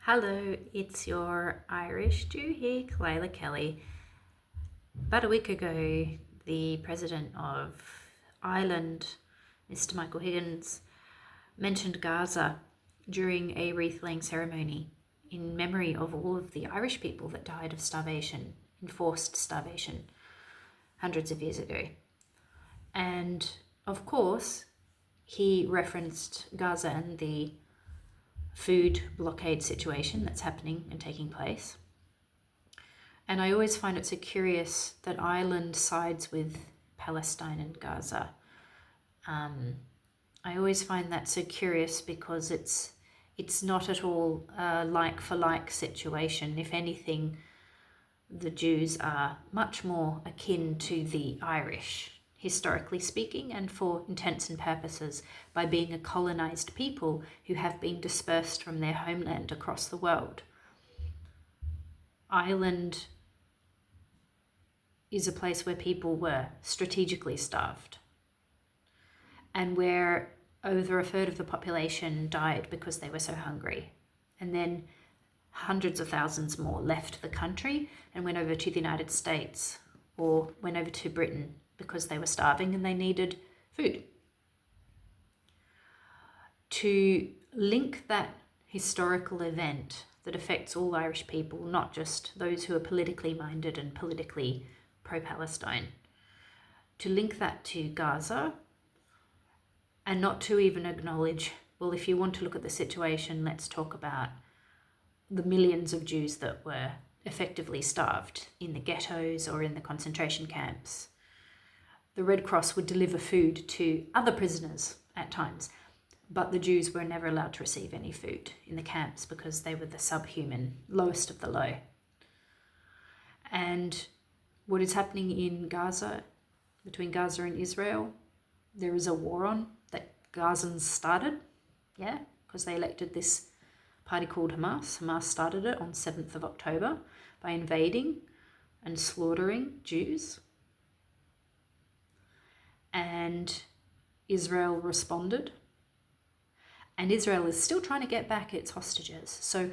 Hello, it's your Irish Jew here, Kalela Kelly. About a week ago, the president of Ireland, Mr. Michael Higgins, mentioned Gaza during a wreath-laying ceremony in memory of all of the Irish people that died of starvation, enforced starvation, hundreds of years ago. And of course, he referenced Gaza and the food blockade situation that's happening and taking place. And I always find it so curious that Ireland sides with Palestine and Gaza. I always find that so curious because it's not at all a like for like situation. If anything, the Jews are much more akin to the Irish, historically speaking, and for intents and purposes, by being a colonized people who have been dispersed from their homeland across the world. Ireland is a place where people were strategically starved and where over a third of the population died because they were so hungry. And then hundreds of thousands more left the country and went over to the United States or went over to Britain because they were starving and they needed food. To link that historical event that affects all Irish people, not just those who are politically minded and politically pro-Palestine, to link that to Gaza and not to even acknowledge, well, if you want to look at the situation, let's talk about the millions of Jews that were effectively starved in the ghettos or in the concentration camps. The Red Cross would deliver food to other prisoners at times, but the Jews were never allowed to receive any food in the camps because they were the subhuman, lowest of the low. And what is happening in Gaza, between Gaza and Israel, there is a war on that Gazans started, because they elected this party called Hamas. Hamas started it on 7th of October by invading and slaughtering Jews. And Israel responded. And Israel is still trying to get back its hostages. So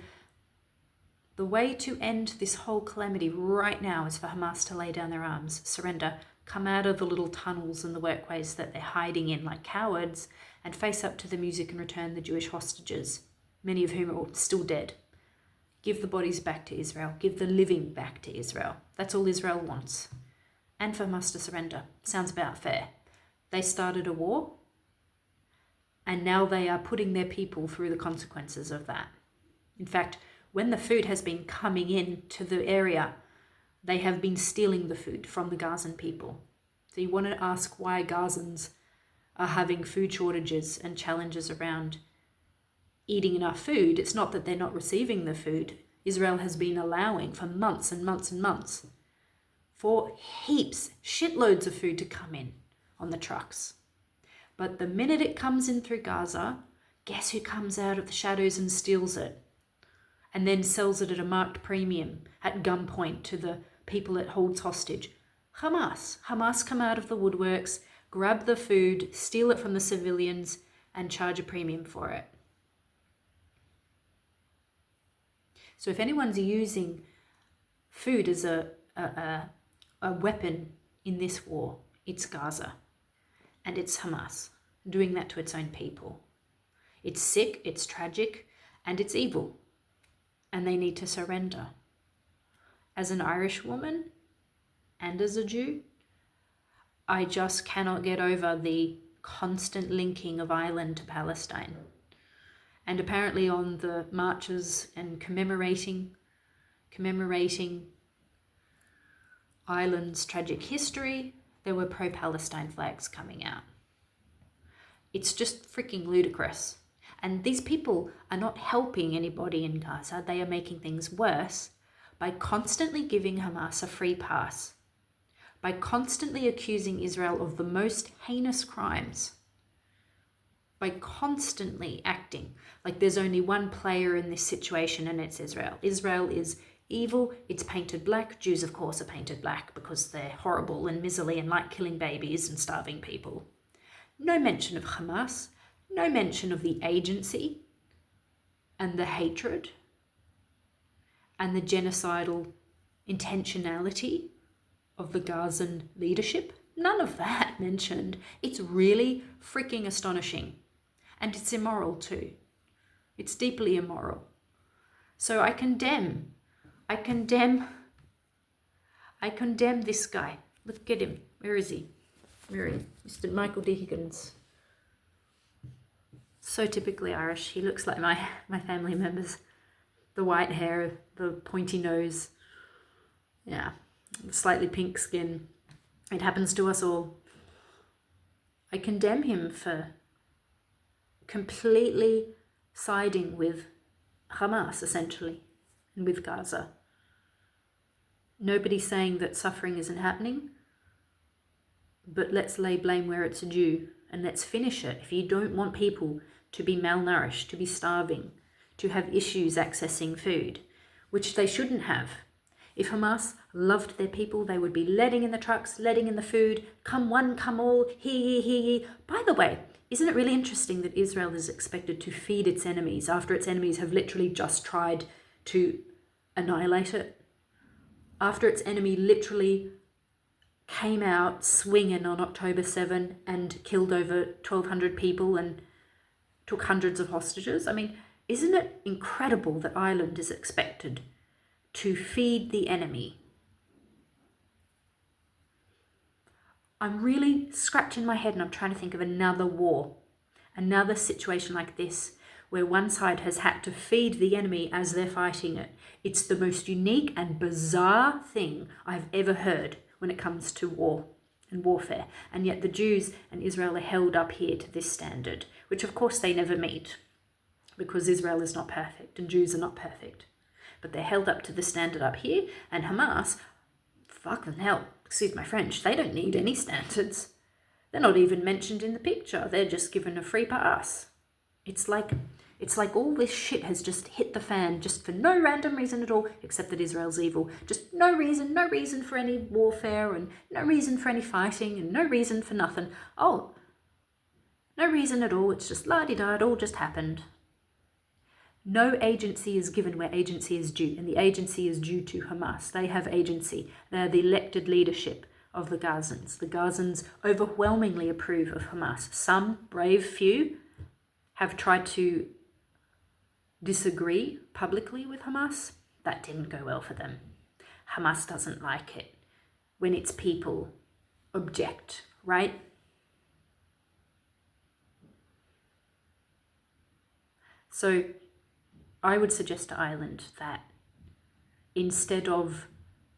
the way to end this whole calamity right now is for Hamas to lay down their arms, surrender, come out of the little tunnels and the workways that they're hiding in like cowards, and face up to the music and return the Jewish hostages, many of whom are still dead. Give the bodies back to Israel. Give the living back to Israel. That's all Israel wants. And for Hamas to surrender. Sounds about fair. They started a war, and now they are putting their people through the consequences of that. In fact, when the food has been coming in to the area, they have been stealing the food from the Gazan people. So you want to ask why Gazans are having food shortages and challenges around eating enough food. It's not that they're not receiving the food. Israel has been allowing for months and months and months for heaps, shitloads of food to come in on the trucks. But the minute it comes in through Gaza, guess who comes out of the shadows and steals it? And then sells it at a marked premium at gunpoint to the people it holds hostage. Hamas. Hamas come out of the woodworks, grab the food, steal it from the civilians, and charge a premium for it. So if anyone's using food as a weapon in this war, it's Gaza. And it's Hamas doing that to its own people. It's sick, it's tragic, and it's evil. And they need to surrender. As an Irish woman and as a Jew, I just cannot get over the constant linking of Ireland to Palestine. And apparently on the marches and commemorating Ireland's tragic history, there were pro-Palestine flags coming out. It's just freaking ludicrous. And these people are not helping anybody in Gaza. They are making things worse by constantly giving Hamas a free pass, by constantly accusing Israel of the most heinous crimes, by constantly acting like there's only one player in this situation and it's Israel. Israel is evil, it's painted black. Jews, of course, are painted black because they're horrible and miserly and like killing babies and starving people. No mention of Hamas, no mention of the agency and the hatred and the genocidal intentionality of the Gazan leadership. None of that mentioned. It's really freaking astonishing. And it's immoral too. It's deeply immoral. So I condemn this guy. Look at him. Where is he? Mr. Michael D. Higgins. So typically Irish. He looks like my family members. The white hair, the pointy nose. Yeah, the slightly pink skin. It happens to us all. I condemn him for completely siding with Hamas, essentially, and with Gaza. Nobody's saying that suffering isn't happening, but let's lay blame where it's due and let's finish it. If you don't want people to be malnourished, to be starving, to have issues accessing food, which they shouldn't have. If Hamas loved their people, they would be letting in the trucks, letting in the food, come one, come all, hear ye. By the way, isn't it really interesting that Israel is expected to feed its enemies after its enemies have literally just tried to annihilate it? After its enemy literally came out swinging on October 7 and killed over 1,200 people and took hundreds of hostages? I mean, isn't it incredible that Ireland is expected to feed the enemy? I'm really scratching my head and I'm trying to think of another war, another situation like this, where one side has had to feed the enemy as they're fighting it. It's the most unique and bizarre thing I've ever heard when it comes to war and warfare. And yet the Jews and Israel are held up here to this standard, which of course they never meet, because Israel is not perfect and Jews are not perfect. But they're held up to the standard up here, and Hamas, fucking hell, excuse my French, they don't need any standards. They're not even mentioned in the picture. They're just given a free pass. It's like all this shit has just hit the fan just for no random reason at all, except that Israel's evil. Just no reason for any warfare and no reason for any fighting and no reason for nothing. Oh, no reason at all. It's just la-di-da, it all just happened. No agency is given where agency is due, and the agency is due to Hamas. They have agency. They are the elected leadership of the Gazans. The Gazans overwhelmingly approve of Hamas. Some brave few have tried to disagree publicly with Hamas. That didn't go well for them. Hamas doesn't like it when its people object, right? So I would suggest to Ireland that instead of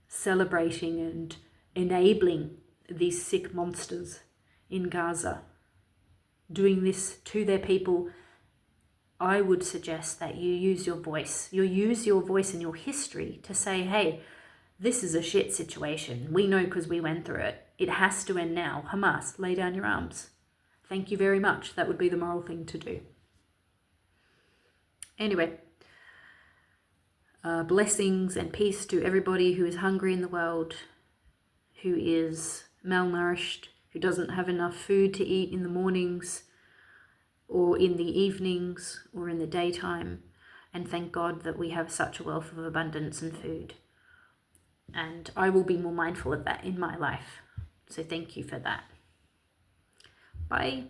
celebrating and enabling these sick monsters in Gaza, doing this to their people, I would suggest that you use your voice. You use your voice and your history to say, hey, this is a shit situation. We know because we went through it. It has to end now. Hamas, lay down your arms. Thank you very much. That would be the moral thing to do. Anyway, blessings and peace to everybody who is hungry in the world, who is malnourished, who doesn't have enough food to eat in the mornings or in the evenings or in the daytime. And thank God that we have such a wealth of abundance and food. And I will be more mindful of that in my life. So thank you for that. Bye.